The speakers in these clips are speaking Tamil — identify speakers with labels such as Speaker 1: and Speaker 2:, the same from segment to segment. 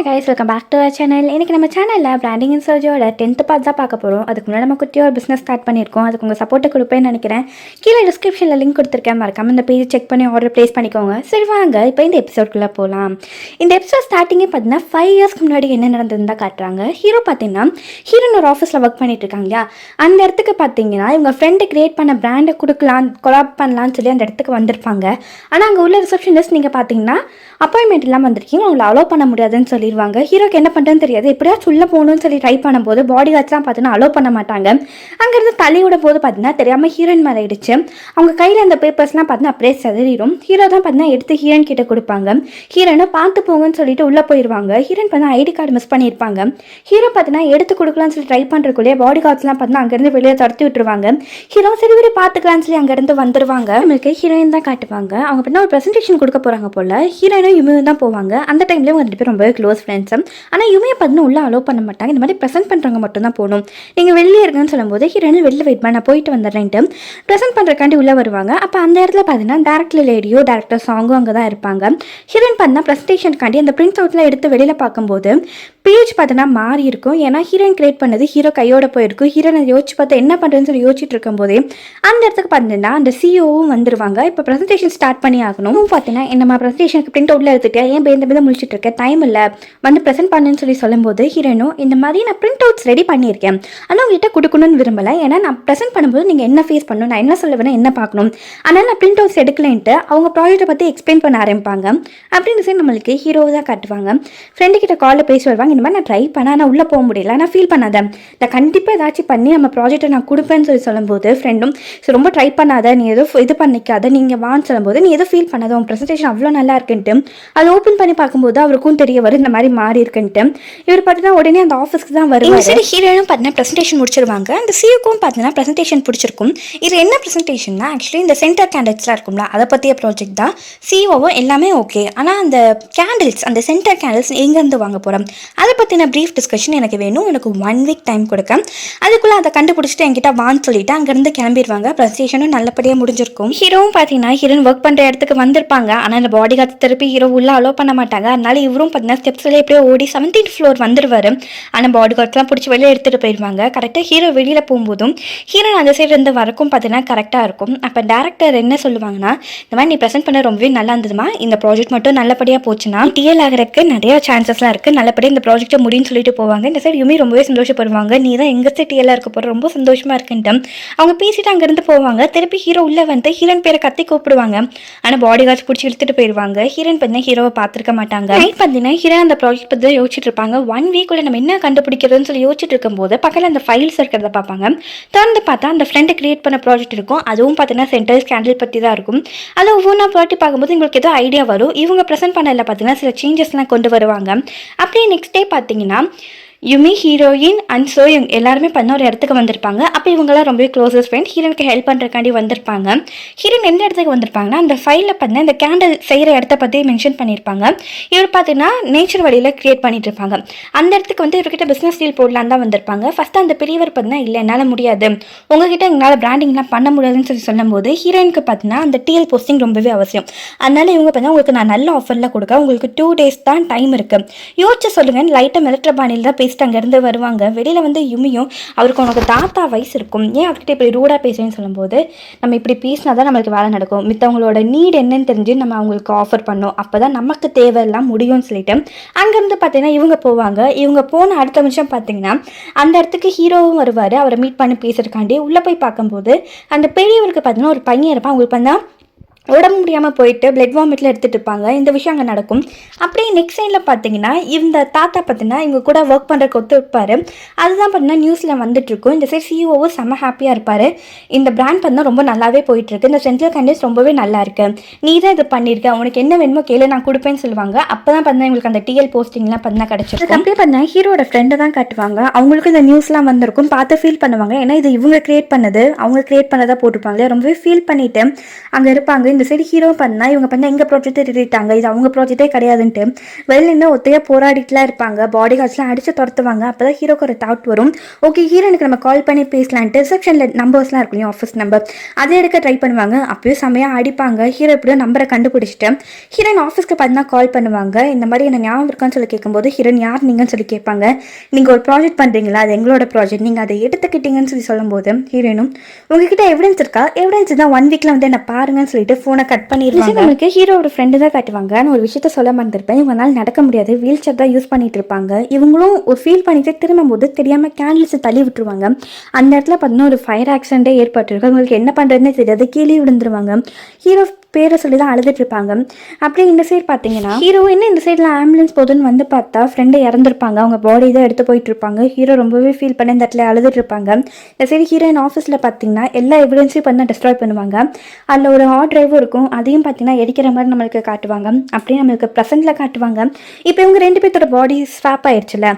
Speaker 1: Hi guys, welcome back to our channel. இன்றைக்கி நம்ம சேனலில் பிராண்டிங் அண்ட் சர்ஜோட 10th பார்ட் தான் பார்க்க போகிறோம். அதுக்கு முன்னாடி நம்ம குட்டியாக ஒரு பிஸ்னஸ் ஸ்டார்ட் பண்ணியிருக்கோம். அதுக்கு உங்கள் சப்போர்ட்டை கொடுப்பேன்னு நினைக்கிறேன். கீழே டிஸ்கிரிப்ஷனில் லிங்க் கொடுத்துருக்கேன், மறக்காம இந்த பேஜ் செக் பண்ணி ஆர்டர் ப்ளேஸ் பண்ணிக்கோங்க. சரி வாங்க இப்போ இந்த எபிசோட்குள்ளே போகலாம். இந்த எபிசோட் ஸ்டார்டிங்கே பார்த்தீங்கன்னா 5 இயர்ஸ்க்கு முன்னாடி என்ன நடந்ததுன்னு தான் காட்டுறாங்க. ஹீரோ பார்த்தீங்கன்னா ஹீரோன் ஒரு ஆஃபீஸில் ஒர்க் பண்ணிட்டு இருக்காங்க இல்லையா, அந்த இடத்துக்கு பார்த்தீங்கன்னா இவங்க ஃப்ரெண்டு கிரியேட் பண்ண பிராண்டை கொடுக்கலாம், கொலாப் பண்ணலான்னு சொல்லி அந்த இடத்துக்கு வந்திருப்பாங்க. ஆனால் அங்கே உள்ள ரிசப்ஷனிஸ்ட் நீங்கள் பார்த்தீங்கன்னா அப்பாயின்மெண்ட் இல்லாமல் வந்திருக்கீங்க, உங்களை அலோவ் பண்ண முடியாதுன்னு சொல்லிடுவாங்க. ஹீரோக்கு என்ன பண்ணுறதுன்னு தெரியாது. எப்படியா சொல்ல போகணும்னு சொல்லி ட்ரை பண்ணும்போது பாடி கார்ட்ஸ்லாம் பார்த்தீங்கன்னா அலோவ் பண்ண மாட்டாங்க. அங்கேருந்து தள்ளிவிட போது பார்த்தீங்கன்னா தெரியாமல் ஹீரோயின் மேலே ஆயிடுச்சு. அவங்க கையில் அந்த பேப்பர்ஸ்லாம் பார்த்தீங்கன்னா அப்படியே செதறிடும். ஹீரோ தான் பார்த்தீங்கன்னா எடுத்து ஹீரோயின் கிட்ட கொடுப்பாங்க. ஹீரோனை பார்த்து போங்கன்னு சொல்லிட்டு உள்ளே போயிடுவாங்க. ஹீரோயின் பார்த்தீங்கன்னா ஐடி கார்டு மிஸ் பண்ணியிருப்பாங்க. ஹீரோ பார்த்தீங்கன்னா எடுத்து கொடுக்கலான்னு சொல்லி ட்ரை பண்ணுறக்குள்ளேயே பாடி கார்ட்ஸ்லாம் பார்த்தீங்கன்னா அங்கேருந்து வெளியே துரத்தி விட்டுருவாங்க. ஹீரோ சரி விட பார்த்துக்கலான்னு சொல்லி அங்கேருந்து வந்துடுவாங்க. நம்மளுக்கு ஹீரோயின் தான் காட்டுவாங்க. அவங்க பார்த்தீங்கன்னா ஒரு ப்ரெசன்டேஷன் கொடுக்க போகிறாங்க போல். ஹீரோயினும் யுமியும் தான் போவாங்க. அந்த டைம்லேயும் அவங்க 2 பேரும் ரொம்பவே க்ளோஸ் ஃப்ரெண்ட்ஸ். ஆனால் யுமியை பார்த்தீங்கன்னா உள்ளே அலோவ் பண்ண மாட்டாங்க. இந்த மாதிரி ப்ரெசென்ட் பண்ணுறவங்க மட்டும் தான் போகணும், நீங்கள் வெளியே இருக்குன்னு சொல்லும்போது ஹீரோயின் வெளில வெயிட் பண்ண, நான் போயிட்டு வந்துடுறேன்ட்டு ப்ரெசென்ட் பண்ணுறக்காண்டி உள்ளே வருவாங்க. அப்போ அந்த இடத்துல பார்த்தீங்கன்னா டேரக்டர் லேடியோ டேரக்டர் சாங்கும் அங்கே தான் இருப்பாங்க. ஹீரோயின் பார்த்தீங்கன்னா ப்ரெசன்டேஷனுக்காண்டி அந்த பிரிண்ட் அவுட்டில் எடுத்து வெளியில் பார்க்கும்போது பேஜ் பார்த்தீங்கன்னா மாறி இருக்கும். ஏன்னா ஹீரோயின் கிரியேட் பண்ணது ஹீரோ கையோட போயிருக்கும். ஹீரோயின் யோசிச்சு பார்த்து என்ன பண்ணுறதுன்னு சொல்லி யோசிச்சுட்டு இருக்கும்போதே அந்த இடத்துக்கு பார்த்தீங்கன்னா அந்த சிஓவும் வந்துருவாங்க. இப்போ ப்ரெசன்டேஷன் ஸ்டார்ட் பண்ணி ஆகணும். பார்த்தீங்கன்னா என்னம்மா ப்ரெசன்டேஷனுக்கு பிரிண்ட் அவுட்டில் எடுத்துகிட்டேன், ஏன் பேருந்து முடிச்சுட்டு இருக்கேன், டைம் இல்லை, வந்து ப்ரெசென்ட் பண்ணுன்னு சொல்லி சொல்லும்போது ஹீரோயினும் இந்த மாதிரி நான் பிரிண்ட் அவுட்ஸ் ரெடி பண்ணியிருக்கேன், ஆனால் உங்கள்கிட்ட கொடுக்கணும்னு விரும்பலை. ஏன்னா நான் ப்ரெசென்ட் பண்ணும்போது நீங்கள் என்ன ஃபேஸ் பண்ணணும், நான் என்ன சொல்ல வேணும், என்ன பார்க்கணும், ஆனால் நான் பிரிண்ட் அவுட்ஸ் எடுக்கலைன்ட்டு அவங்க ப்ராஜெக்ட்டை பற்றி எக்ஸ்பிளைன் பண்ண ஆரம்பிப்பாங்க. அப்படின்னு சொல்லி நம்மளுக்கு ஹீரோ தான் காட்டுவாங்க. ஃப்ரெண்டு கிட்ட காலில் பேசி வருவாங்க. இந்த மாதிரி நான் ட்ரை பண்ணேன், நான் உள்ளே போக முடியல, நான் ஃபீல் பண்ணாத, நான் கண்டிப்பாக ஏதாச்சும் பண்ணி நம்ம ப்ராஜெக்ட்டை நான் கொடுப்பேன்னு சொல்லி சொல்லும்போது ஃப்ரெண்டும் ரொம்ப ட்ரை பண்ணாத, நீ ஏதோ இது பண்ணிக்காத, நீங்கள் வான்னு சொல்லும்போது நீ ஏதோ ஃபீல் பண்ணாத, உன் ப்ரெசன்டேஷன் அவ்வளோ நல்லா இருக்குன்ட்டு அதை ஓப்பன் பண்ணி பார்க்கும்போது அவருக்கும் தெரிய வரும் இந்த மாதிரி மாறி இருக்குன்ட்டு. இவர் பார்த்தீங்கன்னா உடனே அந்த ஆஃபீஸ்க்கு தான் வருவார். சரி ஹீரோயினும் பார்த்தீங்கன்னா ப்ரெசன்டேஷன் முடிச்சிருவாங்க. அந்த சிஓக்கும் பார்த்தீங்கன்னா ப்ரெசன்டேஷன் பிடிச்சிருக்கும். இது என்ன ப்ரெசன்டேஷன்னா ஆக்சுவலி இந்த சென்டர் கேண்டில்ஸ்லாம் இருக்கும்ல, அதை பற்றிய ப்ராஜெக்ட் தான். சிஓவும் எல்லாமே ஓகே, ஆனால் அந்த கேண்டில்ஸ், அந்த சென்டர் கேண்டில்ஸ் எங்கேருந்து வாங்க போகிறோம், அதை பற்றின ப்ரீஃப் டிஸ்கஷன் எனக்கு வேணும், எனக்கு 1 வீக் டைம் கொடுக்க, அதுக்குள்ளே அதை கண்டுபிடிச்சிட்டு என்கிட்ட வான்னு சொல்லிட்டு அங்கேருந்து கிளம்பிடுவாங்க. ப்ரெசன்டேஷனும் நல்லபடியாக முடிஞ்சிருக்கும். ஹீரோவும் பார்த்தீங்கன்னா ஹீரோயின் ஒர்க் பண்ணுற இடத்துக்கு வந்திருப்பாங்க. ஆனால் அந்த பாடி கார்டு திருப்பி ஹீரோ உள்ள அலோவ் பண்ண மாட்டாங்க. அதனால இவரும் பார்த்தீங்கன்னா ஸ்டெப்ஸில் எப்படியோ ஓடி 17th ஃப்ளோர் வந்துடுவார். ஆனால் பாடி கார்ட்ஸ்லாம் பிடிச்சி வெளியே எடுத்துகிட்டு போயிடுவாங்க. கரெக்டாக ஹீரோ வெளியில் போகும்போதும் ஹீரோயின் அந்த சைடு இருந்து வரக்கும் பார்த்தீங்கன்னா கரெக்டாக இருக்கும். அப்போ டேரக்டர் என்ன சொல்லுவாங்கன்னா, இந்த மாதிரி நீ ப்ரெசென்ட் பண்ண ரொம்பவே நல்லா இருந்ததுமா, இந்த ப்ராஜெக்ட் மட்டும் நல்லபடியாக போச்சுன்னா டிஎல் ஆகிறதுக்கு நிறைய சான்சஸ்லாம் இருக்குது, நல்லபடியாக இந்த ப்ராஜெக்ட்டை முடின்னு சொல்லிட்டு போவாங்க. இந்த சைடு யுமி ரொம்பவே சந்தோஷப்படுவாங்க, நீ தான் எங்கள் சைடு டிஎல்லாக இருக்க போகிற, ரொம்ப சந்தோஷமாக இருக்குன்ட்டு அவங்க பேசிட்டு அங்கேருந்து போவாங்க. திருப்பி ஹீரோ உள்ளே வந்து ஹீரோயின் பேரை கத்தி கூப்பிடுவாங்க. ஆனால் பாடி கார்ட்ஸ் பிடிச்சி இழுத்துட்டு போயிடுவாங்க. ஹீரோயின் பார்த்தீங்கன்னா ஹீரோவை பார்த்துருக்க மாட்டாங்க. நைட் பார்த்தீங்கன்னா ஹீரோ அந்த ப்ராஜெக்ட் பற்றி தான் யோசிச்சுட்டு இருப்பாங்க. 1 வீக்குள்ள நம்ம என்ன கண்டுபிடிக்கிறதுன்னு சொல்லி யோசிச்சுட்டு இருக்கும்போது பக்கத்தில் அந்த ஃபைல்ஸ் இருக்கிறத பார்ப்பாங்க. திறந்து பார்த்தா அந்த ஃப்ரெண்டு கிரியேட் பண்ண ப்ராஜெக்ட் இருக்கும். அதுவும் பார்த்தீங்கன்னா சென்டர் கேண்டில் பற்றி தான் இருக்கும். அதை ஒவ்வொன்றா பாட்டி பார்க்கும்போது உங்களுக்கு ஏதோ ஐடியா வரும். இவங்க ப்ரெசென்ட் பண்ணல பார்த்தீங்கன்னா சில சேஞ்சஸ்லாம் கொண்டு வருவாங்க. அப்படியே நெக்ஸ்ட் டே பார்த்தீங்கன்னா யுமி, ஹீரோயின் அண்ட் சோயுங் எல்லாருமே பண்ண ஒரு இடத்துக்கு வந்திருப்பாங்க. அப்போ இவங்களாம் ரொம்பவே க்ளோசஸ்ட் ஃப்ரெண்ட். ஹீரோனுக்கு ஹெல்ப் பண்ணுறக்காண்டி வந்திருப்பாங்க. ஹீரோயின் எந்த இடத்துக்கு வந்திருப்பாங்கன்னா அந்த ஃபைலில் பார்த்தீங்கன்னா இந்த கேண்டில் செய்கிற இடத்த பற்றி மென்ஷன் பண்ணியிருப்பாங்க. இவர் பார்த்தீங்கன்னா நேச்சர் வழியில் க்ரியேட் பண்ணிட்டு இருப்பாங்க. அந்த இடத்துக்கு வந்து இவர்கிட்ட பிஸ்னஸ் டீல் போடலான்னு தான் வந்திருப்பாங்க. ஃபஸ்ட்டு அந்த பெரியவர் பார்த்தீங்கன்னா இல்லை என்னால் முடியாது, உங்ககிட்ட எங்களால் பிராண்டிங்லாம் பண்ண முடியாதுன்னு சொல்லி சொல்லும்போது ஹீரோயினுக்கு பார்த்தீங்கன்னா அந்த டிஎல் போஸ்டிங் ரொம்பவே அவசியம். அதனால இவங்க பார்த்தீங்கன்னா உங்களுக்கு நான் நல்ல ஆஃபரில் கொடுக்க, உங்களுக்கு 2 days தான் டைம் இருக்குது, யோசிச்சு சொல்லுங்கன்னு லைட்டாக மிரட்டுற பாணியில் தான் அங்கேருந்து வருவாங்க. வெளியில் வந்து யுமியும் அவருக்கு உனக்கு தாத்தா வயசு இருக்கும், ஏன் அவர்கிட்ட இப்படி ரூடாக பேசுறேன்னு சொல்லும்போது நம்ம இப்படி பேசினா தான் நம்மளுக்கு வேலை நடக்கும், மித்தவங்களோட நீட் என்னன்னு தெரிஞ்சு நம்ம அவங்களுக்கு ஆஃபர் பண்ணோம், அப்போ தான் நமக்கு தேவையெல்லாம் முடியும்னு சொல்லிட்டு அங்கேருந்து பார்த்தீங்கன்னா இவங்க போவாங்க. இவங்க போன அடுத்த நிமிஷம் பார்த்தீங்கன்னா அந்த இடத்துக்கு ஹீரோவும் வருவார். அவரை மீட் பண்ணி பேசுறதுக்காண்டி உள்ளே போய் பார்க்கும்போது அந்த பெரியவருக்கு பார்த்தீங்கன்னா ஒரு பையன் இருப்பான். அவங்களுக்கு பார்த்தா உடம்பு முடியாமல் போயிட்டு பிளட் வாமிட்டில் எடுத்துகிட்டு இருப்பாங்க. இந்த விஷயம் அங்கே நடக்கும். அப்படியே நெக்ஸ்ட் சைடில் பார்த்தீங்கன்னா இந்த தாத்தா பார்த்தீங்கன்னா இவங்க கூட ஒர்க் பண்ணுறதுக்கு ஒத்துருப்பார். அதுதான் பார்த்தீங்கன்னா நியூஸில் வந்துட்டுருக்கும். இந்த சைட் சிஓவும் செம்ம ஹாப்பியாக இருப்பார். இந்த பிராண்ட் பார்த்தீங்கன்னா ரொம்ப நல்லாவே போயிட்டுருக்கு, இந்த சென்ட்ரல் கேண்டில்ஸ் ரொம்பவே நல்லா இருக்கு, நீ தான் இது பண்ணியிருக்க, உனக்கு என்ன வேணுமோ கேளு நான் கொடுப்பேன்னு சொல்லுவாங்க. அப்போ தான் பார்த்தீங்கன்னா இவங்களுக்கு அந்த டிஎல் போஸ்டிங்லாம் பார்த்தீங்கன்னா கிடச்சிருக்கு. அப்படியே பார்த்தீங்கன்னா ஹீரோட ஃப்ரெண்டு தான் காட்டுவாங்க. அவங்களுக்கு இந்த நியூஸ்லாம் வந்திருக்கும், பார்த்து ஃபீல் பண்ணுவாங்க. ஏன்னா இது இவங்க கிரியேட் பண்ணது, அவங்க கிரியேட் பண்ணதாக போட்டிருப்பாங்க. ரொம்பவே ஃபீல் பண்ணிவிட்டு அங்கே இருப்பாங்க. இந்த சைடு ஹீரோ பண்ணா இவங்க பண்ண எங்கள் ப்ராஜெக்ட்டை திருட்டாங்க, இது அவங்க ப்ராஜெக்டே கிடையாதுன்ட்டு வெளில ஒத்தையாக போராடிட்டுலாம் இருப்பாங்க. பாடி கார்ட்ஸ்லாம் அடித்து துரத்துவாங்க. அப்போ தான் ஹீரோக்கு ஒரு தாட் வரும், ஓகே ஹீரோனுக்கு நம்ம கால் பண்ணி பேசலான்ட்டு ரிசப்ஷனில் நம்பர்ஸ்லாம் இருக்கும் ஆஃபீஸ் நம்பர், அதை எடுக்க ட்ரை பண்ணுவாங்க. அப்பயும் செம்மையாக அடிப்பாங்க. ஹீரோ எப்படியோ நம்பரை கண்டுபிடிச்சிட்டு ஹீரோயின் ஆஃபீஸ்க்கு பார்த்தீங்கன்னா கால் பண்ணுவாங்க. இந்த மாதிரி என்ன ஞாபகம் இருக்கான்னு சொல்லி கேட்கும்போது ஹீரோயின் யார் நீங்கன்னு சொல்லி கேட்பாங்க. நீங்கள் ஒரு ப்ராஜெக்ட் பண்ணுறீங்களா, அது எங்களோட ப்ராஜெக்ட், நீங்கள் அதை எடுத்துக்கிட்டீங்கன்னு சொல்லி சொல்லும்போது ஹீரோயினும் உங்ககிட்ட எவிடன்ஸ் இருக்கா, எவிடன்ஸ் தான் 1 வீக்கில் வந்து என்ன பாருங்கன்னு சொல்லிட்டு ஃபோனை கட் பண்ணிடுவாங்க. நம்மளுக்கு ஹீரோட ஃப்ரெண்டு தான் காட்டுவாங்க. நான் ஒரு விஷயத்த சொல்ல மறந்துருப்பேன், இவங்களால நடக்க முடியாது, வீல் சேர் தான் யூஸ் பண்ணிட்டு இருப்பாங்க. இவங்களும் ஒரு ஃபீல் பண்ணிட்டு திரும்பும்போது தெரியாமல் கேண்டில்ஸை தள்ளி விட்டுருவாங்க. அந்த இடத்துல பார்த்தீங்கன்னா ஒரு ஃபயர் ஆக்சிடென்ட்டே ஏற்பட்டிருக்கு. அவங்களுக்கு என்ன பண்ணுறதுன்னு தெரியாது, கீழே விழுந்துருவாங்க. ஹீரோ பேரை சொல்லி தான் அழுதுட்டு இருப்பாங்க. அப்படியே இந்த சைடு பார்த்தீங்கன்னா ஹீரோ என்ன இந்த சைடில் ஆம்புலன்ஸ் போதுன்னு வந்து பார்த்தா ஃப்ரெண்டு இறந்துருப்பாங்க. அவங்க பாடி தான் எடுத்து போயிட்டு இருப்பாங்க. ஹீரோ ரொம்பவே ஃபீல் பண்ணி இந்த இடத்துல அழுதுட்டு இருப்பாங்க. இந்த சைடு ஹீரோயின் ஆஃபீஸில் பார்த்தீங்கன்னா எல்லா எவிடன்ஸையும் பண்ண டிஸ்ட்ராய் பண்ணுவாங்க. அதில் ஒரு ஹார்ட் டிரைவும் இருக்கும், அதையும் பார்த்தீங்கன்னா எரிக்கிற மாதிரி நம்மளுக்கு காட்டுவாங்க. அப்படியே நம்மளுக்கு ப்ரெசென்ட்டில் காட்டுவாங்க. இப்போ இவங்க 2 பேர்த்தோட பாடி ஸ்வாப் ஆயிடுச்சுல.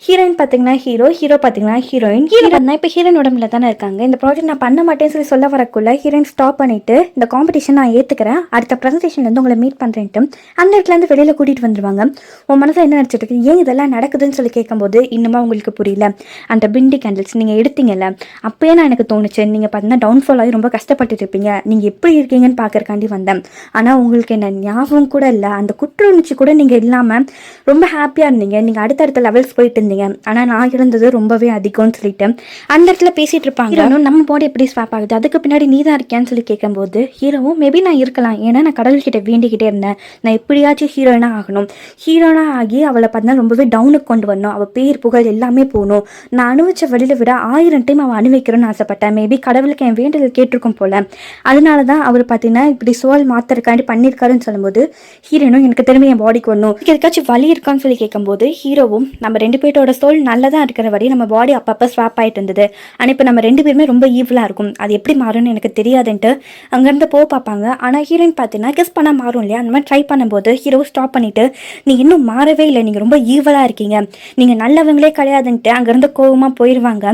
Speaker 1: ஹீரோயின் பார்த்தீங்கன்னா ஹீரோ பார்த்தீங்கன்னா ஹீரோயின் பார்த்தீங்கன்னா இப்போ ஹீரோயின் உடம்புல தானே இருக்காங்க. இந்த ப்ராஜெக்ட் நான் பண்ண மாட்டேன்னு சொல்லி சொல்ல வரக்குள்ள ஹீரோயின் ஸ்டாப் பண்ணிட்டு இந்த காம்படிஷன் நான் ஏற்றுக்கிறேன், அடுத்த ப்ரெசன்டேஷன்லேருந்து உங்களை மீட் பண்ணுறேன்ட்டு அந்த இடத்துலேருந்து வெளியில் கூட்டிகிட்டு வந்துடுவாங்க. உன் மனசில் என்ன நினச்சிட்டு இருக்கு, ஏன் இதெல்லாம் நடக்குதுன்னு சொல்லி கேட்கும்போது இன்னுமா உங்களுக்கு புரியல, அந்த பிண்டி கேண்டில்ஸ் நீங்கள் எடுத்தீங்கல்ல அப்போயே நான் எனக்கு தோணுச்சு, நீங்கள் பார்த்தீங்கன்னா டவுன்ஃபால் ஆகி ரொம்ப கஷ்டப்பட்டு இருப்பீங்க, நீங்கள் எப்படி இருக்கீங்கன்னு பார்க்கறக்காண்டி வந்தேன். ஆனால் உங்களுக்கு என்ன ஞாபகம் கூட இல்லை, அந்த குற்ற உணர்ச்சி கூட நீங்கள் இல்லாமல் ரொம்ப ஹாப்பியாக இருந்தீங்க, நீங்கள் அடுத்தடுத்த லெவல்ஸ் போயிட்டு இருந்தீங்க. ஆனால் நான் இருந்தது ரொம்பவே அதிகம்னு சொல்லிட்டு அந்த இடத்துல பேசிகிட்டு இருப்பாங்க. நம்ம பாடி எப்படி ஸ்வாப் ஆகுது, அதுக்கு பின்னாடி நீ தான் இருக்கியான்னு சொல்லி கேட்கும்போது ஹீரோவும் மேபி நான் இருக்கலாம், ஏன்னா நான் கடவுள்கிட்ட வேண்டிக்கிட்டே இருந்தேன், நான் எப்படியாச்சும் ஹீரோயினாக ஆகணும், ஹீரோயினாக ஆகி அவளை பார்த்தீங்கன்னா ரொம்பவே டவுனுக்கு கொண்டு வரணும், அவள் பேர் புகழ் எல்லாமே போகணும், நான் அனுபவிச்ச வழியில் விட 1000 டைம் அவள் அனுபவிக்கிறோன்னு ஆசைப்பட்டேன். மேபி கடவுளுக்கு என் வேண்டுதல் கேட்டிருக்கும் போல, அதனால தான் அவர் பார்த்தீங்கன்னா இப்படி சோல் மாத்திரக்காண்டி பண்ணியிருக்காருன்னு சொல்லும்போது ஹீரோயினும் எனக்கு திரும்பி என் பாடிக்கு வரணும், எதுக்காச்சும் வலி இருக்கான்னு சொல்லி கேட்கும்போது ஹீரோவும் நம்ம 2 பேரோட சோல் நல்லதாக இருக்கிற வரை நம்ம பாடி அப்பப்போ ஸ்வாப் ஆகிட்டு இருந்தது, ஆனால் இப்போ நம்ம 2 பேருமே ரொம்ப ஈவலாக இருக்கும், அது எப்படி மாறும்னு எனக்கு தெரியாதுன்ட்டு அங்கேருந்து பார்ப்பாங்க. ஆனால் ஹீரோயின் பார்த்தீங்கன்னா கெஸ் பண்ணால் மாறும் இல்லையா, அந்த மாதிரி ட்ரை பண்ணும்போது ஹீரோ ஸ்டாப் பண்ணிவிட்டு நீங்கள் இன்னும் மாறவே இல்லை, நீங்கள் ரொம்ப ஈவலாக இருக்கீங்க, நீங்கள் நல்லவங்களே கிடையாதுன்ட்டு அங்கேருந்து கோவமாக போயிடுவாங்க.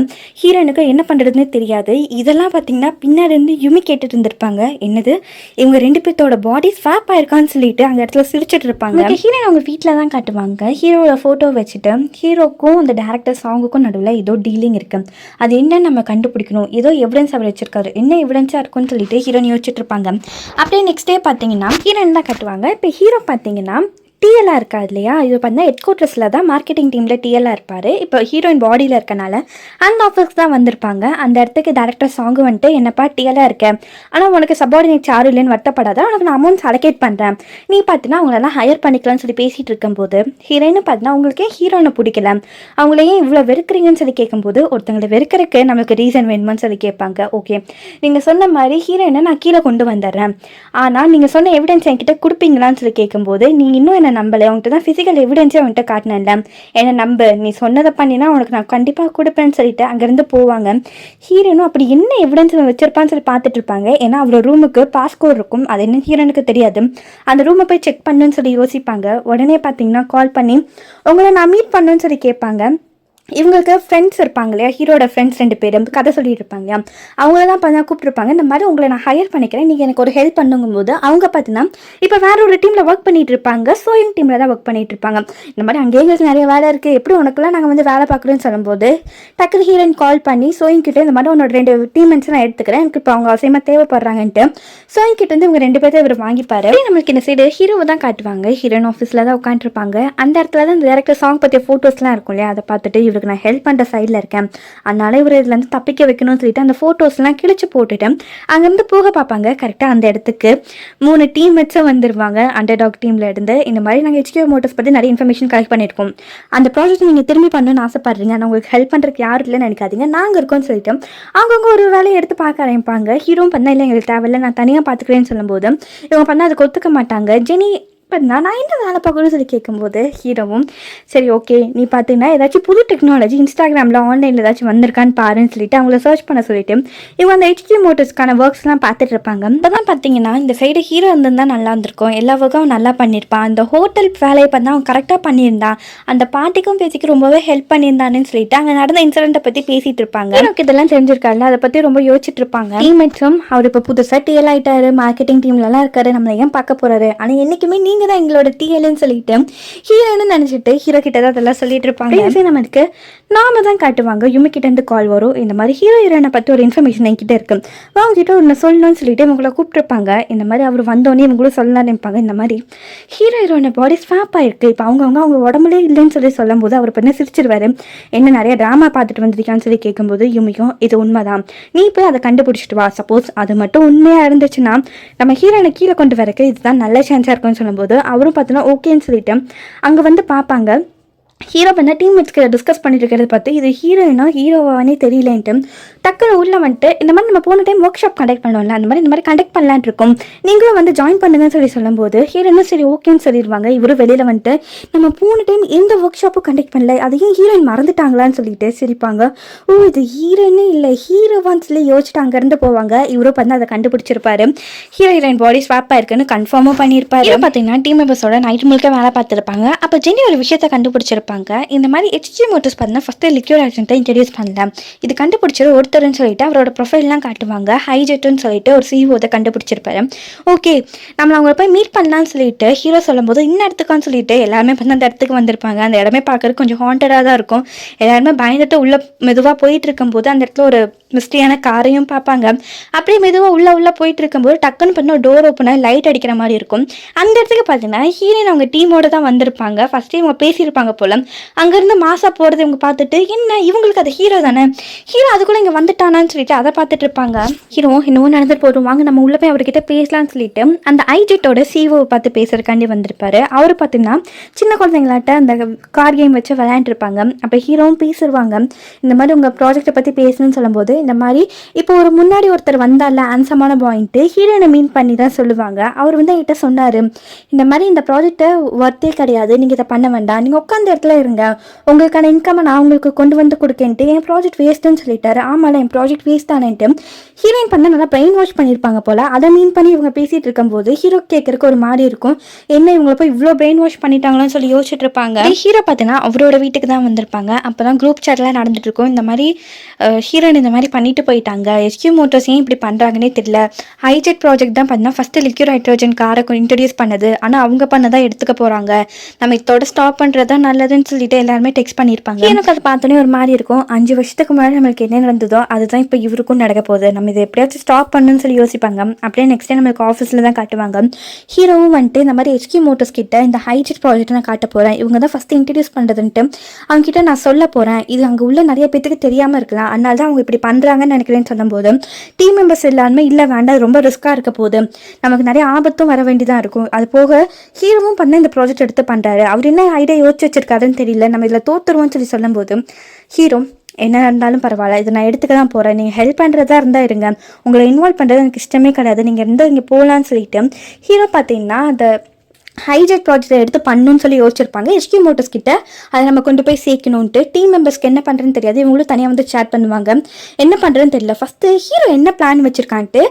Speaker 1: ஹீரோனுக்கு என்ன பண்ணுறதுன்னு தெரியாது. இதெல்லாம் பார்த்தீங்கன்னா பின்னாடி இருந்து யுமி கேட்டுட்டு இருந்திருப்பாங்க, என்னது இவங்க 2 பேர்த்தோட பாடி ஸ்வாப் ஆயிருக்கான்னு சொல்லிட்டு அந்த இடத்துல சிரிச்சிட்டு இருப்பாங்க. ஹீரோயின் அவங்க வீட்டில் தான் காட்டுவாங்க. ஹீரோட ஃபோட்டோ வச்சுட்டு ஹீரோக்கும் அந்த டேரக்டர் சாங்குக்கும் நடுவில் ஏதோ டீலிங் இருக்குது, அது என்னன்னு நம்ம கண்டுபிடிக்கணும், ஏதோ எவிடன்ஸ் அவர் வச்சிருக்காரு, என்ன எவிடன்ஸாக இருக்குன்னு சொல்லிட்டு ஹீரோயின் யோசிச்சுட்டு இருப்பாங்க. அப்படியே நெக்ஸ்ட் டே பார்த்தீங்கன்னா ஹீரோயின் தான் கட்டுவாங்க. இப்போ ஹீரோ பார்த்தீங்கன்னா டிஎல்லாக இருக்காது இல்லையா, இது பார்த்தீங்கன்னா ஹெட் குவார்ட்டர்ஸில் தான் மார்க்கெட்டிங் டீமில் டிஎல்லாக இருப்பார். இப்போ ஹீரோயின் பாடியில் இருக்கனால அந்த ஆஃபீஸ்க்கு தான் வந்திருப்பாங்க. அந்த இடத்துக்கு டேரக்டர் சாங்கு வந்துட்டு என்னப்பா டிஎல்லாக இருக்கேன், ஆனால் உனக்கு சப்பார்டினேட் யாரும் இல்லைன்னு வருத்தப்படாத, உனக்கு நான் அமௌண்ட்ஸ் அலோகேட் பண்ணுறேன், நீ பார்த்தீங்கன்னா அவங்களெல்லாம் ஹையர் பண்ணிக்கலாம்னு சொல்லி பேசிகிட்டு இருக்கும்போது ஹீரோயின்னு பார்த்தீங்கன்னா உங்களுக்கு ஏன் ஹீரோயினை பிடிக்கல, அவங்கள ஏன் இவ்வளோ வெறுக்கிறீங்கன்னு சொல்லி கேட்கும்போது ஒருத்தங்களை வெறுக்கிறதுக்கு நம்மளுக்கு ரீசன் வேணுமான்னு சொல்லி கேட்பாங்க. ஓகே நீங்கள் சொன்ன மாதிரி ஹீரோயினை நான் கீழே கொண்டு வந்துடுறேன், ஆனால் நீங்கள் சொன்ன எவிடன்ஸ் என்கிட்ட கொடுப்பீங்களான்னு சொல்லி கேட்கும்போது நீங்கள் இன்னும் என்ன நம்பலை, அவங்ககிட்ட தான் ஃபிசிக்கல் எவிடன்ஸே அவன்கிட்ட காட்டினேன்ல, என்னை நம்ப, நீ சொன்னதை பண்ணினா உனக்கு நான் கண்டிப்பாக கொடுப்பேன்னு சொல்லிட்டு அங்கேருந்து போவாங்க. ஹீரோனும் அப்படி என்ன எவிடன்ஸ் வச்சிருப்பான்னு சொல்லி பார்த்துட்டு இருப்பாங்க. ஏன்னா அவரோட ரூமுக்கு பாஸ்கோட் இருக்கும், அது என்ன ஹீரோனுக்கு தெரியாது. அந்த ரூமை போய் செக் பண்ணுன்னு சொல்லி யோசிப்பாங்க. உடனே பார்த்தீங்கன்னா கால் பண்ணி உங்களை நான் மீட் பண்ணுன்னு சொல்லி கேட்பாங்க. இவங்களுக்கு ஃப்ரெண்ட்ஸ் இருப்பாங்க இல்லையா, ஹீரோட ஃப்ரெண்ட்ஸ் 2 பேர் கதை சொல்லிட்டு இருப்பாங்க. அவங்கள தான் பார்த்தா கூப்பிட்டுருப்பாங்க, இந்த மாதிரி உங்களை நான் ஹையர் பண்ணிக்கிறேன், நீங்கள் எனக்கு ஒரு ஹெல்ப் பண்ணுங்கும்போது அவங்க பார்த்தீங்கன்னா இப்போ வேற ஒரு டீமில் ஒர்க் பண்ணிட்டு இருப்பாங்க, சோயிங் டீமில் தான் ஒர்க் பண்ணிட்டு இருப்பாங்க. இந்த மாதிரி அங்கே எங்களுக்கு நிறைய வேலை இருக்குது, எப்படி உனக்குலாம் நாங்கள் வந்து வேலை பார்க்குறோன்னு சொல்லும்போது டக்குனு ஹீரோயின் கால் பண்ணி சோயிங் கிட்டே இந்த மாதிரி உன்னோட 2 டீமெண்ட்ஸ் நான் எடுத்துக்கிறேன், எனக்கு இப்போ அவங்க அவசியமாக தேவைப்படுறாங்கன்ட்டு சோயிங் கிட்ட வந்து இவங்க 2 பேர்த்த இவர் வாங்கிப்பாரு. நம்மளுக்கு இந்த சைடு ஹீரோவை தான் காட்டுவாங்க. ஹீரோயின் ஆஃபீஸில் தான் உட்காந்துருப்பாங்க. அந்த இடத்துல தான் இந்த டேரக்டர் சாங் பற்றிய ஃபோட்டோஸ்லாம் இருக்கும் இல்லையா, அதை பார்த்துட்டு இவருக்கு நான் ஹெல்ப் பண்ணுற சைடில் இருக்கேன், அதனால இவர் இதுலேருந்து தப்பிக்க வைக்கணும்னு சொல்லிட்டு அந்த ஃபோட்டோஸ்லாம் கிழிச்சு போட்டுட்டு அங்கேருந்து போக பார்ப்பாங்க. கரெக்டாக அந்த இடத்துக்கு 3 டீம்மேட்ஸும் வந்துடுவாங்க அண்டர்டாக் டீமில் இருந்து. இந்த மாதிரி நாங்கள் ஹெச்கியூ மோட்டர்ஸ் பற்றி நிறைய இன்ஃபர்மேஷன் கலெக்ட் பண்ணியிருக்கோம், அந்த ப்ராஜெக்ட் நீங்கள் திரும்பி பண்ணணும்னு ஆசைப்படுறீங்க, ஆனால் உங்களுக்கு ஹெல்ப் பண்ணுறதுக்கு யாரும் இல்லைன்னு நினைக்காதீங்க, நாங்கள் இருக்கோம்னு சொல்லிட்டு அவங்கவுங்க ஒரு வேலையை எடுத்து பார்க்க ஆரம்பிப்பாங்க. ஹீரோவும் பண்ணால் இல்லை எங்களுக்கு தேவையில்லை நான் தனியாக பார்த்துக்கிறேன்னு சொல்லும்போது இவங்க பண்ணால் அதுக்கு ஒத்துக்க மாட்டாங்க. ஜெனி பார்த்தீங்கன்னா நான் என்ன வேலை பார்க்கணும்னு சொல்லி கேட்கும்போது ஹீரோவும் சரி ஓகே நீ பார்த்தீங்கன்னா ஏதாச்சும் புது டெக்னாலஜி இன்ஸ்டாகிராமில் ஆன்லைனில் ஏதாச்சும் வந்திருக்கான்னு பாருன்னு சொல்லிட்டு அவங்கள சர்ச் பண்ண சொல்லிட்டு இவங்க அந்த HQ மோட்டர்ஸ்க்கான ஒர்க்ஸ்லாம் பார்த்துட்டு இருப்பாங்க. இப்போ தான் பார்த்தீங்கன்னா இந்த சைடு ஹீரோ இருந்திருந்தா நல்லா இருந்திருக்கும், எல்லா ஒர்க்கும் நல்லா பண்ணியிருப்பான், அந்த ஹோட்டல் வேலையை பார்த்தா அவன் கரெக்டாக பண்ணியிருந்தான், அந்த பாட்டிக்கும் பேசிக்கு ரொம்பவே ஹெல்ப் பண்ணியிருந்தான்னு சொல்லிட்டு அங்கே நடந்த இன்சிடென்ட்டை பற்றி பேசிட்டு இருப்பாங்க. எனக்கு இதெல்லாம் தெரிஞ்சிருக்காருல, அதை பற்றி ரொம்ப யோசிச்சுட்டு இருப்பாங்க. டீம்மேட்ஸும் அவர் இப்போ புதுசாக TL ஆகிட்டாரு, மார்க்கெட்டிங் டீம்லலாம் இருக்காரு, நம்மளை ஏன் பார்க்க போறாரு, ஆனால் என்றைக்குமே நீங்கள் தான் எங்களோட TLன்னு சொல்லிட்டு ஹீரோன்னு நினச்சிட்டு ஹீரோ கிட்ட தான் அதெல்லாம் சொல்லிட்டு இருப்பாங்க. நமக்கு நாம தான் காட்டுவாங்க. யுமி கிட்ட இருந்து கால் வரும், இந்த மாதிரி ஹீரோ ஹீரோனை பற்றி ஒரு இன்ஃபர்மேஷன் என்கிட்ட இருக்கு, அவங்க கிட்ட ஒன்று சொல்லணும்னு சொல்லிட்டு இவங்களை கூப்பிட்டுருப்பாங்க. இந்த மாதிரி அவர் வந்தோடனே இவங்களும் சொல்லலாம் நினைப்பாங்க. இந்த மாதிரி ஹீரோ ஹீரோன பாடி ஸ்வாப் ஆயிருக்கு, இப்போ அவங்க உடம்புலே இல்லைன்னு சொல்லும் போது அவர் பண்ண சிரிச்சிருவாரு. என்ன நிறைய ட்ராமா பார்த்துட்டு வந்திருக்கான்னு சொல்லி கேட்கும்போது யுமிக்கும் இது உண்மைதான், நீ போய் அதை கண்டுபிடிச்சிட்டு வா, சப்போஸ் அது மட்டும் உண்மையாக இருந்துச்சுன்னா நம்ம ஹீரோனை கீழே கொண்டு வரக்கு இதுதான் நல்ல சான்ஸாக இருக்கும்னு சொல்லும்போது அவரும் பார்த்தோன்னா ஓகேன்னு சொல்லிட்டு அங்கே வந்து பார்ப்பாங்க. ஹீரோ பண்ண டீம்மேட்ஸ் கிட்ட டிஸ்கஸ் பண்ணிட்டு இருக்கிறத பார்த்து இது ஹீரோயினா ஹீரோவானே தெரியலன்ட்டு டக்குன்னு உள்ள வந்துட்டு இந்த மாதிரி நம்ம போன டைம் ஒர்க் ஷாப் கண்டக்ட் பண்ணுவோம்ல, அந்த மாதிரி கண்டக்ட் பண்ணலான் இருக்கோம், நீங்களும் வந்து ஜாயின் பண்ணுங்கன்னு சொல்லும்போது ஹீரோயினும் சரி ஓகேன்னு சொல்லிடுவாங்க. இவரும் வெளியில் வந்துட்டு நம்ம போன டைம் எந்த ஒர்க் ஷாப்பும் கண்டக்ட் பண்ணல, அதையும் ஹீரோயின் மறந்துட்டாங்களான்னு சொல்லிட்டு சிரிப்பாங்க. ஓ இது ஹீரோயினே இல்லை ஹீரோவான்னு சொல்லி யோசிச்சுட்டு அங்கேருந்து போவாங்க. இவரும் வந்து அதை கண்டுபிடிச்சிருப்பாரு, ஹீரோயின் பாடி ஸ்வாப் ஆயிருக்குன்னு கன்ஃபார்மும் பண்ணியிருப்பாரு. பார்த்தீங்கன்னா டீம் மெம்பர்ஸோட நைட் முழுக்க வேலை பார்த்துருப்பாங்க. அப்போ ஜெனி ஒரு விஷயத்தை கண்டுபிடிச்சிருப்பாங்க. இந்த மாதிரி HQ மோட்டர்ஸ் பார்த்தீங்கன்னா ஃபஸ்ட்டு லிக்யூட் ஆக்சிடென்ட்டை இன்ட்ரடியூஸ் பண்ணல, இது கண்டுபிடிச்சது ஒருத்தர்னு சொல்லிட்டு அவரோட ப்ரொஃபைல்லாம் காட்டுவாங்க. ஹைஜெட்டுன்னு சொல்லிட்டு ஒரு CEO கண்டுபிடிச்சிருப்பாரு. ஓகே நம்மளை அவங்கள போய் மீட் பண்ணலான்னு சொல்லிட்டு ஹீரோ சொல்லும்போது இன்னும் இடத்துக்கான்னு சொல்லிட்டு எல்லாருமே வந்து அந்த இடத்துக்கு வந்திருப்பாங்க. அந்த இடமே பார்க்கறதுக்கு கொஞ்சம் ஹாண்டடாக தான் இருக்கும். எல்லாருமே பயந்துட்டு உள்ள மெதுவாக போயிட்டு இருக்கும்போது அந்த இடத்துல ஒரு மிஸ்ட்ரியான காரையும் பார்ப்பாங்க. அப்படியே மெதுவாக உள்ள போயிட்டு இருக்கும்போது டக்குன்னு பண்ண ஒரு டோர் ஓப்பனாக லைட் அடிக்கிற மாதிரி இருக்கும். அந்த இடத்துக்கு பார்த்தீங்கன்னா ஹீரோயின் அவங்க டீமோட தான் வந்திருப்பாங்க. ஃபர்ஸ்ட் இவங்க பேசியிருப்பாங்க போல. அங்கேருந்து மாசா போகிறது இவங்க பார்த்துட்டு என்ன இவங்களுக்கு அது ஹீரோ தானே, ஹீரோ அதுக்குள்ளே இங்கே வந்துட்டானான்னு சொல்லிட்டு அதை பார்த்துட்டு இருப்பாங்க. ஹீரோ இன்னும் நடந்துட்டு போதும் வாங்க நம்ம உள்ள போய் அவர்கிட்ட பேசலாம்னு சொல்லிட்டு அந்த ஐஜெட்டோட CEO பார்த்து பேசுறதுக்காண்டி வந்திருப்பாரு. அவர் பார்த்தீங்கன்னா சின்ன குழந்தைங்களாட்ட அந்த கார் கேம் வச்சு விளையாண்டுருப்பாங்க. அப்போ ஹீரோவும் பேசிடுவாங்க. இந்த மாதிரி உங்கள் ப்ராஜெக்டை பற்றி பேசணும்னு சொல்லும்போது இந்த மாதிரி இப்போ ஒரு முன்னாடி ஒருத்தர் வந்தால ஆன்சமான பாயிண்ட்டு ஹீரோயினை மீன் பண்ணி தான் சொல்லுவாங்க. அவர் வந்து என்கிட்ட சொன்னார், இந்த மாதிரி இந்த ப்ராஜெக்டை ஒர்த்தே கிடையாது, நீங்கள் இதை பண்ண வேண்டாம், நீங்கள் உட்காந்த இடத்துல இருங்க, உங்களுக்கான இன்கம்மை நான் உங்களுக்கு கொண்டு வந்து கொடுக்கேன்ட்டு என் ப்ராஜெக்ட் வேஸ்ட்டுன்னு சொல்லிட்டாரு. ஆமாம் என் ப்ராஜெக்ட் வேஸ்ட் தானேன்ட்டு ஹீரோயின் பண்ண நல்லா பிரெயின் வாஷ் பண்ணியிருப்பாங்க போல். அதை மீன் பண்ணி இவங்க பேசிகிட்டு இருக்கும்போது ஹீரோ கேட்கறக்கு ஒரு மாதிரி இருக்கும், என்ன இவங்களை போய் இவ்வளோ பிரெயின் வாஷ் பண்ணிட்டாங்களான்னு சொல்லி யோசிச்சுட்டு இருப்பாங்க. ஹீரோ பார்த்தீங்கன்னா அவரோட வீட்டுக்கு தான் வந்திருப்பாங்க. அப்போ தான் குரூப் சாட்லாம் நடந்துட்டு இருக்கும். இந்த மாதிரி ஹீரோயின் இந்த மாதிரி பண்ணிட்டு போயிட்டாங்க, HQ மோட்டர்ஸ் ஏன் இப்படி பண்ணுறாங்கன்னே தெரியல, ஹைஜெட் ப்ராஜெக்ட் தான் பார்த்தீங்கன்னா ஃபஸ்ட்டு லிக்யூட் ஹைட்ரோஜன் காரை இன்ட்ரடியூஸ் பண்ணது, ஆனால் அவங்க பண்ணதான் எடுத்துக்க போகிறாங்க, நம்ம இதோட ஸ்டாப் பண்ணுறது தான் நல்லதுன்னு சொல்லிட்டு எல்லாருமே டெக்ஸ்ட் பண்ணியிருப்பாங்க. எனக்கு அதை பார்த்தோன்னே ஒரு மாதிரி இருக்கும், 5 வருஷத்துக்கு முன்னாடி நம்மளுக்கு என்ன நடந்ததோ அதுதான் இப்போ இவருக்கும் நடக்க போகுது, நம்ம இதை எப்படியாச்சும் ஸ்டாப் பண்ணணும்னு சொல்லி யோசிப்பாங்க. அப்படியே நெக்ஸ்ட் டே நம்மளுக்கு ஆஃபீஸில் தான் காட்டுவாங்க. ஹீரோவும் வந்துட்டு இந்த மாதிரி HQ மோட்டர்ஸ் கிட்ட இந்த ஹைஜெட் ப்ராஜெக்ட்டை நான் காட்ட போகிறேன், இவங்க தான் ஃபஸ்ட்டு இன்ட்ரடியூஸ் பண்ணுறதுன்ட்டு அவங்க கிட்ட நான் சொல்ல போகிறேன், இது அங்கே உள்ள நிறைய பேத்துக்கு தெரியாமல் இருக்கலாம், அதனால தான் அவங்க இப்படி பண்ணுறாங்கன்னு நினைக்கிறேன்னு சொல்லும்போது டீம் மெம்பர்ஸ் எல்லாருமே இல்லை வேண்டாம் ரொம்ப ரிஸ்க்காக இருக்க போகுது, நமக்கு நிறைய ஆபத்தும் வர வேண்டியதாக இருக்கும், அது போக ஹீரோவும் பண்ண இந்த ப்ராஜெக்ட் எடுத்து பண்ணுறாரு, அவர் என்ன ஐடியா யோசிச்சு வச்சிருக்காருன்னு தெரியல, நம்ம இதில் தோத்துருவோம்னு சொல்லும்போது ஹீரோ என்ன இருந்தாலும் பரவாயில்ல, இதை நான் எடுத்துக்க தான் போகிறேன், நீங்கள் ஹெல்ப் பண்ணுறதா இருந்தால் இருங்க, உங்களை இன்வால்வ் பண்ணுறது எனக்கு இஷ்டமே கிடையாது, நீங்கள் இருந்தால் இங்கே போகலான்னு சொல்லிட்டு ஹீரோ பார்த்தீங்கன்னா அந்த ஹைஜெட் ப்ராஜெக்டை எடுத்து பண்ணணும்னு சொல்லி யோசிச்சிருப்பாங்க. HQ மோட்டர்ஸ் கிட்ட அதை நம்ம கொண்டு போய் சேர்க்கணுன்ட்டு டீம் மெம்பர்ஸ்க்கு என்ன பண்ணுறதுன்னு தெரியாது, இவங்களும் தனியாக வந்து சேட் பண்ணுவாங்க, என்ன பண்ணுறதுன்னு தெரியல. ஃபஸ்ட்டு ஹீரோ என்ன பிளான் வச்சுருக்கான்ட்டு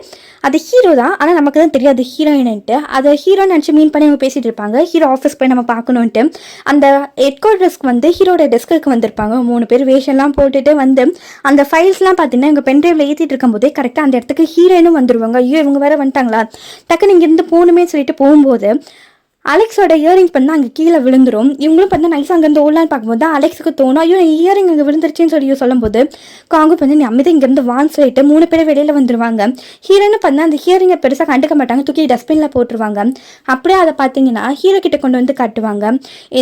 Speaker 1: அது ஹீரோ தான், ஆனால் நமக்கு தான் தெரியாது ஹீரோயின்ட்டு, அதை ஹீரோன்னு நினச்சி மீன் பண்ணி அவங்க பேசிகிட்டு இருப்பாங்க. ஹீரோ ஆஃபீஸ் போய் நம்ம பார்க்கணுன்ட்டு அந்த ஹெட் குவார்ட்டர்ஸ்க்கு வந்து ஹீரோட டெஸ்க்கு வந்திருப்பாங்க. 3 பேர் வேஷம்லாம் போட்டுட்டு வந்து அந்த ஃபைல்ஸ்லாம் பார்த்தீங்கன்னா இவங்க பென்ட்ரைவில் ஏற்றிட்டு இருக்கும்போதே கரெக்டாக அந்த இடத்துக்கு ஹீரோயினும் வந்துருவாங்க. ஐயோ இவங்க வேறு வந்துட்டாங்களா, டக்குன்னு இங்கேருந்து போகணுமே சொல்லிட்டு போகும்போது அலெக்ஸோட இயரிங் பண்ணால் அங்கே கீழே விழுந்துடும். இவங்களும் பார்த்தா நைஸாக அங்கேருந்து ஓடலான்னு பார்க்கும்போது அலெக்ஸுக்கு தோணும், ஐயோ இயரிங் அங்கே விழுந்துருச்சுன்னு சொல்லி சொல்லும்போது காங்கு வந்து நீ அமைதி இங்கேருந்து வான்னு சொல்லிட்டு 3 பேர் வெளியில் வந்துடுவாங்க. ஹீரோன்னு பார்த்தா அந்த ஹியரிங்கை பெருசாக கண்டுக்க மாட்டாங்க, தூக்கி டஸ்ட்பினில் போட்டுருவாங்க. அப்படியே அதை பார்த்தீங்கன்னா ஹீரோ கிட்ட கொண்டு வந்து காட்டுவாங்க,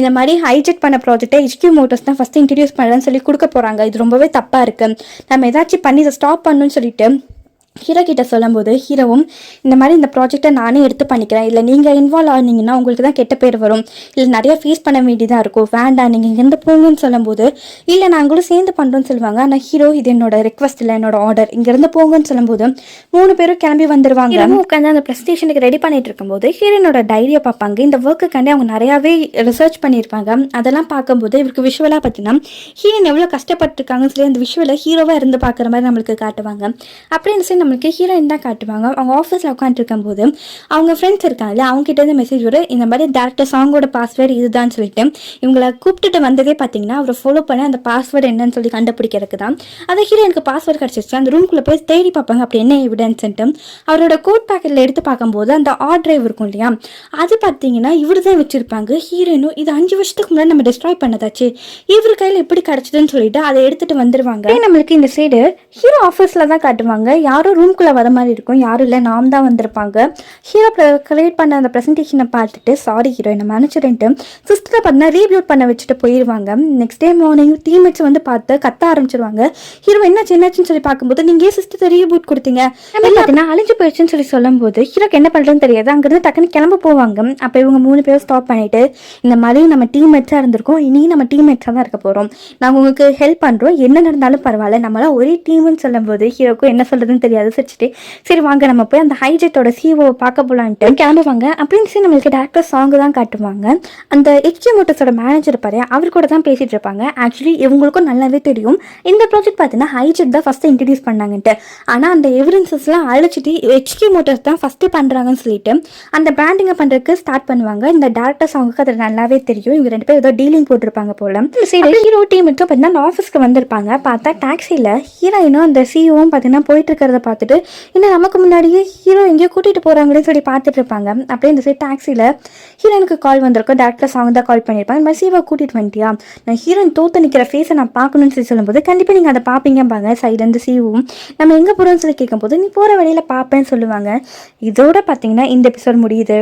Speaker 1: இந்த மாதிரி ஹைஜெட் பண்ண ப்ராஜெக்டை HQ மோட்டர்ஸ் தான் ஃபஸ்ட்டு இன்ட்ரடியூஸ் பண்ணலான்னு சொல்லி கொடுக்க போகிறாங்க, இது ரொம்பவே தப்பாக இருக்குது, நம்ம ஏதாச்சும் பண்ணி இதை ஸ்டாப் பண்ணணும்னு சொல்லிட்டு ஹீரோ கிட்ட சொல்லும்போது ஹீரோவும் இந்த மாதிரி இந்த ப்ராஜெக்டை நானே எடுத்து பண்ணிக்கிறேன், இல்லை நீங்கள் இன்வால்வ் ஆனீங்கன்னா உங்களுக்கு தான் கெட்ட பேர் வரும், இல்லை நிறைய ஃபேஸ் பண்ண வேண்டியதாக இருக்கும், வேண்டாம் நீங்கள் இங்கேருந்து போங்கன்னு சொல்லும்போது இல்லை நாங்களும் சேர்ந்து பண்ணுறோன்னு சொல்லுவாங்க. ஆனால் ஹீரோ இது என்னோட ரெக்வஸ்ட் இல்லை, என்னோட ஆர்டர், இங்கேருந்து போங்கன்னு சொல்லும்போது 3 பேரும் கிளம்பி வந்துடுவாங்க. உட்காந்து அந்த ப்ரெசன்டேஷனுக்கு ரெடி பண்ணிட்டு இருக்கும்போது ஹீரோனோட டைரியை பார்ப்பாங்க. இந்த ஒர்க்குக்காண்டி அவங்க நிறையாவே ரிசர்ச் பண்ணியிருப்பாங்க. அதெல்லாம் பார்க்கும்போது இவருக்கு விஷுவலாக பார்த்தீங்கன்னா ஹீரோயின் எவ்வளோ கஷ்டப்பட்டுருக்காங்கன்னு சொல்லி அந்த விஷுவலை ஹீரோவாக இருந்து பார்க்குற மாதிரி நம்மளுக்கு காட்டுவாங்க. அப்படின்னு சொல்லி நம்மளுக்கு ஹீரோயின் தான் காட்டுவாங்க. அவங்க ஆஃபீஸில் உட்காந்துருக்கும் போது அவங்க ஃப்ரெண்ட்ஸ் இருக்காங்கல்ல, அவங்க கிட்ட இருந்து மெசேஜ் வரும், இந்த மாதிரி டேரக்டர் சாங்கோட பாஸ்வேர்டு இதுதான் சொல்லிட்டு இவங்களை கூப்பிட்டுட்டு வந்ததே பார்த்தீங்கன்னா அவரை ஃபாலோ பண்ண அந்த பாஸ்வேர்டு என்னன்னு சொல்லி கண்டுபிடிக்கிறதுக்கு தான். அதை ஹீரோயினுக்கு பாஸ்வேர்டு கிடச்சிச்சு. அந்த ரூம்குள்ளே போய் தேடி பார்ப்பாங்க, அப்படி என்ன எவிடன்ஸ்ன்ட்டு. அவரோட கோட் பேக்கெட்டில் எடுத்து பார்க்கும்போது அந்த டிரைவ் இருக்கும் இல்லையா, அது பார்த்தீங்கன்னா இவர் தான் வச்சிருப்பாங்க. ஹீரோயினும் இது 5 வருஷத்துக்கு முன்னாடி நம்ம டிஸ்ட்ராய் பண்ணதாச்சு, இவர் கையில் எப்படி கிடச்சிதுன்னு சொல்லிட்டு அதை எடுத்துட்டு வந்துருவாங்க. நம்மளுக்கு இந்த சைடு ஹீரோ ஆஃபீஸில் தான் காட்டுவாங்க. யாரும் ரூம்குள்ளே வர மாதிரி இருக்கும், யாரும் இல்லை நாம் தான் வந்திருப்பாங்க. ஹீரோ கிரியேட் பண்ண அந்த ப்ரெசன்டேஷனை பார்த்துட்டு சாரி ஹீரோ என்ன மன்னிச்சிருன்ட்டு சிஸ்டரை பார்த்தீங்கன்னா ரீபியூட் பண்ண வச்சுட்டு போயிடுவாங்க. நெக்ஸ்ட் டே மார்னிங் டீம்மேட்ஸ் வந்து பார்த்து கத்த ஆரம்பிச்சிருவாங்க. ஹீரோ என்ன சின்னச்சுன்னு சொல்லி பார்க்கும்போது நீங்கள் ஏன் சிஸ்டத்தை ரீபியூட் கொடுத்தீங்க, பார்த்தீங்கன்னா அழிஞ்சு போயிடுச்சுன்னு சொல்லி சொல்லும்போது ஹீரோக்கு என்ன பண்ணுறதுன்னு தெரியாது. அங்கேருந்து டக்குன்னு கிளம்ப போவாங்க. அப்போ இவங்க 3 பேரும் ஸ்டாப் பண்ணிட்டு இந்த மாதிரி நம்ம டீம்மேட்ஸாக இருந்திருக்கோம், இனி நம்ம டீம்மேட்ஸாக தான் இருக்க போகிறோம், நாங்கள் உங்களுக்கு ஹெல்ப் பண்ணுறோம், என்ன நடந்தாலும் பரவாயில்ல, நம்மளாம் ஒரே டீம்னு சொல்லும்போது ஹீரோக்கும் என்ன சொல்கிறதுன்னு தெரியாது. சிரிச்சுட்டு சரி வாங்க நம்ம போய் அந்த ஹைஜெட்டோட சிஓவை பார்க்க போகலான்ட்டு கிளம்புவாங்க. அப்படின்னு சொல்லி நம்மளுக்கு டேரக்டர் சாங் தான் காட்டுவாங்க. அந்த HG மோட்டர்ஸோட மேனேஜர் பாரு, அவர் கூட தான் பேசிகிட்டு இருப்பாங்க. ஆக்சுவலி இவங்களுக்கும் நல்லாவே தெரியும் இந்த ப்ராஜெக்ட் பார்த்தீங்கன்னா ஹைஜெட் தான் ஃபஸ்ட்டு இன்ட்ரடியூஸ் பண்ணாங்கன்ட்டு. ஆனால் அந்த எவிடன்சஸ்லாம் அழிச்சிட்டு HG மோட்டர்ஸ் தான் ஃபஸ்ட்டு பண்ணுறாங்கன்னு சொல்லிட்டு அந்த பிராண்டிங்கை பண்ணுறதுக்கு ஸ்டார்ட் பண்ணுவாங்க. இந்த டேரக்டர் சாங்குக்கு அது நல்லாவே தெரியும். இவங்க 2 பேர் ஏதோ டீலிங் போட்டிருப்பாங்க போல. சரி ஹீரோ டீம் மட்டும் பார்த்தீங்கன்னா அந்த ஆஃபீஸ்க்கு வந்திருப்பாங்க. பார்த்தா டாக்ஸியில் ஹீரோயினும் அந்த சிஓவும் பார்த்தீங்கன்னா போயிட்டு இருக்கிறத பார்த்துட்டு இன்னும் நமக்கு முன்னாடியே ஹீரோ எங்கேயோ கூட்டிகிட்டு போகிறாங்கன்னு சொல்லி பார்த்துட்டு இருப்பாங்க. அப்படியே இந்த சைட் டாக்ஸியில் ஹீரோனுக்கு கால் வந்திருக்கும். டேரக்டர் சாங் தான் கால் பண்ணியிருப்பாங்க. இந்த மாதிரி சிஓவை கூட்டிகிட்டு வந்துட்டியா, நான் ஹீரோயின் தோற்று நிற்கிற ஃபேஸை நான் பார்க்கணும்னு சொல்லி சொல்லும்போது கண்டிப்பாக நீங்கள் அதை பார்ப்பீங்கம்பாங்க. சைட்லேருந்து சிஓவும் நம்ம எங்கே போகிறோம்னு சொல்லி கேட்கும்போது நீ போகிற வழியில் பார்ப்பேன்னு சொல்லுவாங்க. இதோட பார்த்தீங்கன்னா இந்த எபிசோட் முடியுது.